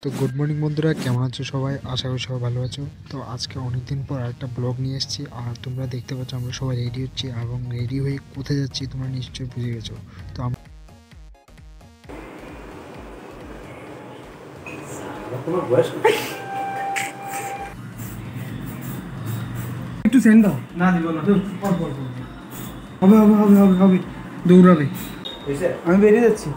তো good morning বন্ধুরা, কেমন আছো সবাই? আশা করি সবাই ভালো আছো। তো আজকে অনেকদিন পর একটা ব্লগ নিয়ে এসেছি, আর তোমরা দেখতে পাচ্ছ আমরা সবাই রেডি হচ্ছি, এবং রেডি হয়ে কোথায় যাচ্ছি তোমরা নিশ্চয়ই বুঝে গেছো। তো একটু সেন্ড দাও। না দিব না, হবে হবে হবে হবে হবে দৌড়াবে। আমি বেরিয়ে যাচ্ছি।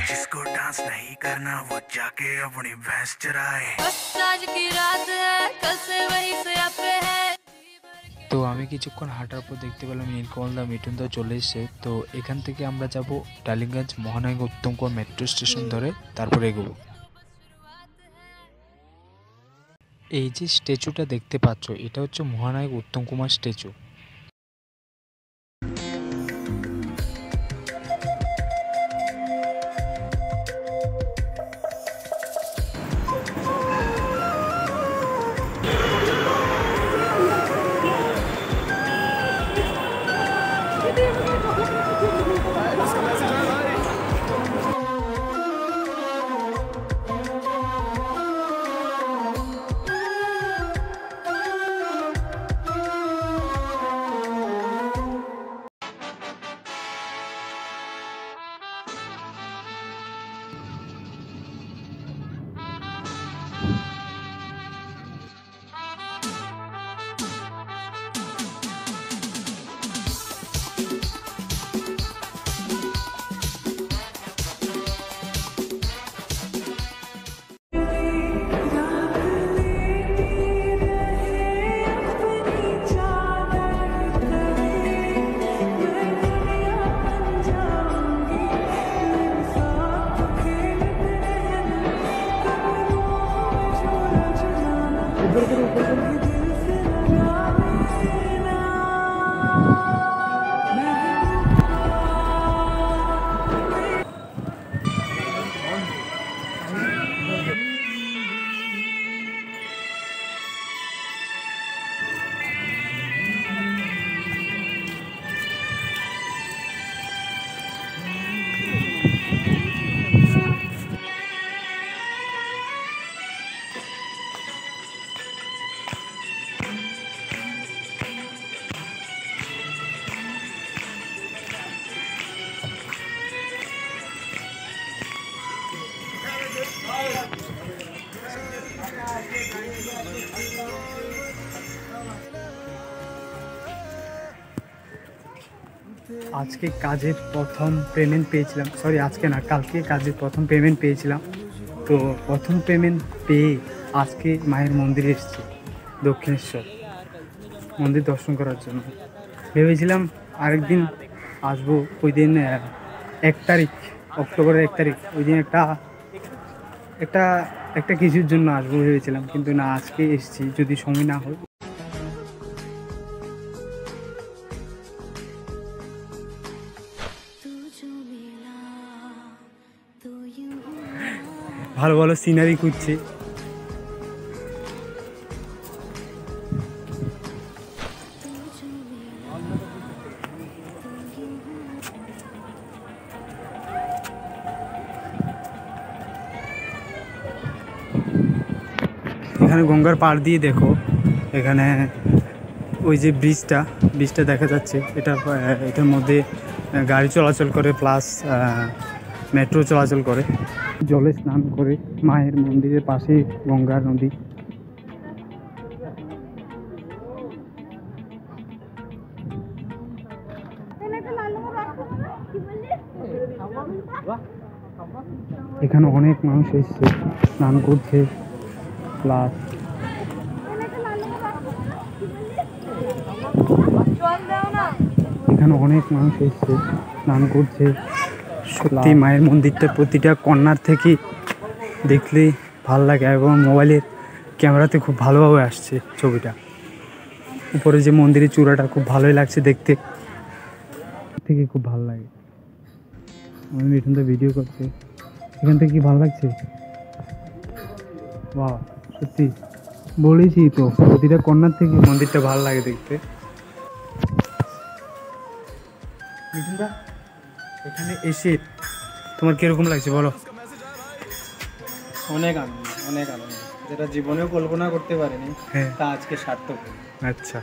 जिसको डांस नहीं करना वो जाके अपनी भैंस चराए। बस आज की रात है, कल से वही से पे है। তো আমি কিছুক্ষণ হাঁটার পর দেখতে পেলাম নীলকমলদা মিঠুনদা চলে এসেছে। তো এখান থেকে আমরা যাব টালিগঞ্জ মহানায়ক উত্তম কুমার মেট্রো স্টেশন ধরে, তারপরে এগোবো। এই যে স্ট্যাচুটা দেখতে পাচ্ছ, এটা হচ্ছে মহানায়ক উত্তম কুমার স্ট্যাচু। আজকে কাজের প্রথম পেমেন্ট পেয়েছিলাম, সরি আজকে না, কালকে কাজের প্রথম পেমেন্ট পেয়েছিলাম। তো প্রথম পেমেন্ট পেয়ে আজকে মায়ের মন্দিরে এসেছি, দক্ষিণেশ্বর মন্দির দর্শন করার জন্য। ভেবেছিলাম আরেকদিন আসবো, ওই দিন 1 তারিখ, অক্টোবরের 1 তারিখ, ওই দিন একটা কিছুর জন্য আসবো ভেবেছিলাম, কিন্তু না, আজকে এসেছি, যদি সময় না হয়। ভালো ভালো সিনারি খুঁজছে। এখানে গঙ্গার পাড় দিয়ে দেখো, এখানে ওই যে ব্রিজটা দেখা যাচ্ছে, এটার মধ্যে গাড়ি চলাচল করে, প্লাস মেট্রো চলাচল করে। জলে স্নান করে মায়ের মন্দিরের পাশে গঙ্গা নদী। এখানে অনেক মানুষ এসেছে, স্নান করছে, প্লাস এখানে অনেক মানুষ এসেছে, স্নান করছে। সত্যি মায়ের মন্দিরটা প্রতিটা কর্নার থেকে দেখলে ভাল লাগে, এবং মোবাইলের ক্যামেরাতে খুব ভালোভাবে আসছে ছবিটা। উপরে যে মন্দিরের চূড়াটা খুব ভালোই লাগছে দেখতে, থেকে খুব ভালো লাগে। আমি মিঠুন দা ভিডিও করছে, এখান থেকে কি ভালো লাগছে। বাহ, সত্যি বলেছি তো, প্রতিটা কর্নার থেকে মন্দিরটা ভালো লাগে দেখতে। মিঠুন দা, এখানে এসে তোমার কিরকম লাগছে বলো? অনেক আনন্দ, অনেক আনন্দ, যেটা জীবনেও কল্পনা করতে পারিনি হ্যাঁ। তা আজকে সার্থক হলো। আচ্ছা,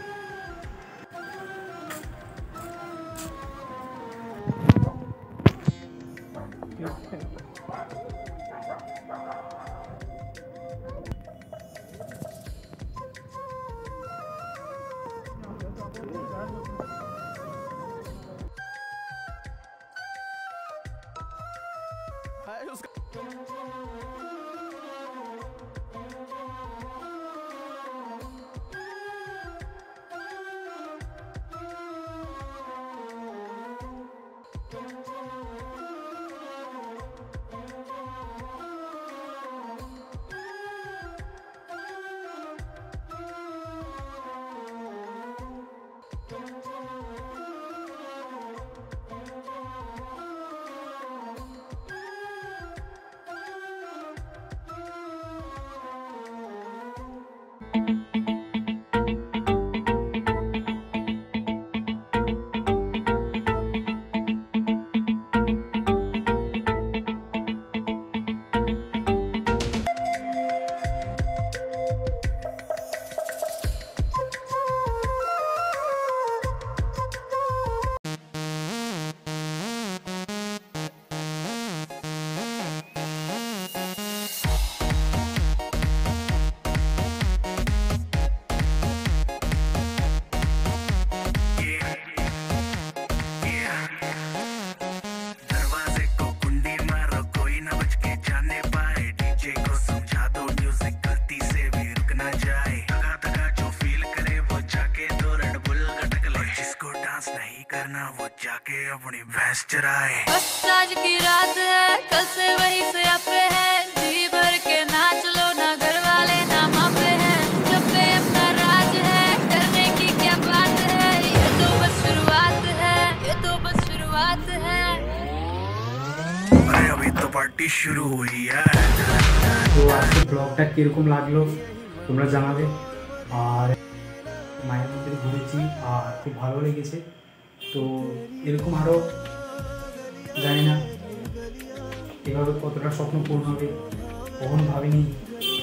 दरवाजे को कुंडी मारो, कोई ना बच के जाने पाए। डीजे को समझा दो म्यूजिक गलती से भी रुक ना जाए। धगा धगा जो फील करे वो जाके दो रेड बुल गटक ले। जिसको डांस नहीं करना वो जाके अपनी भैंस चराए। बस आज की रात है, कल से वही से आपे है। जी भर के नाच लो, ना घर वाले ना मापे हैं। जब पे अपना राज है, करने की क्या बात है। ये तो बस शुरुआत है, ये तो बस शुरुआत है। अरे अभी तो पार्टी शुरू हुई है। তো আজকে ব্লগটা কীরকম লাগলো তোমরা জানাবে। আর মায়ের মন্দিরে ঘুরেছি আর খুব ভালো লেগেছে। তো এরকম আরও জানি না এভাবে কতটা স্বপ্ন পূর্ণ হবে, কখনো ভাবিনি।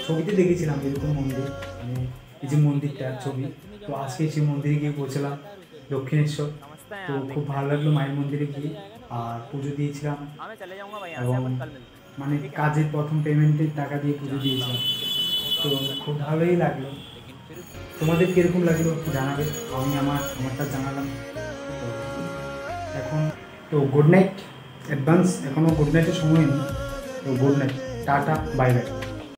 ছবিতে দেখেছিলাম এরকম মন্দির, মানে এই যে মন্দিরটার ছবি। তো আজকে সেই মন্দিরে গিয়ে পৌঁছলাম, দক্ষিণেশ্বর। তো খুব ভালো লাগলো মায়ের মন্দিরে গিয়ে, আর পুজো দিয়েছিলাম এবং মানে কাজের প্রথম পেমেন্টের টাকা দিয়ে পুজো দিয়েছিলাম। তো খুব ভালোই লাগলো। তোমাদের কীরকম লাগলো জানাবে, আমি আমারটা জানালাম। তো এখন তো গুড নাইট অ্যাডভান্স, এখনও গুড নাইটের সময় নেই। তো good night, tata, bye bye.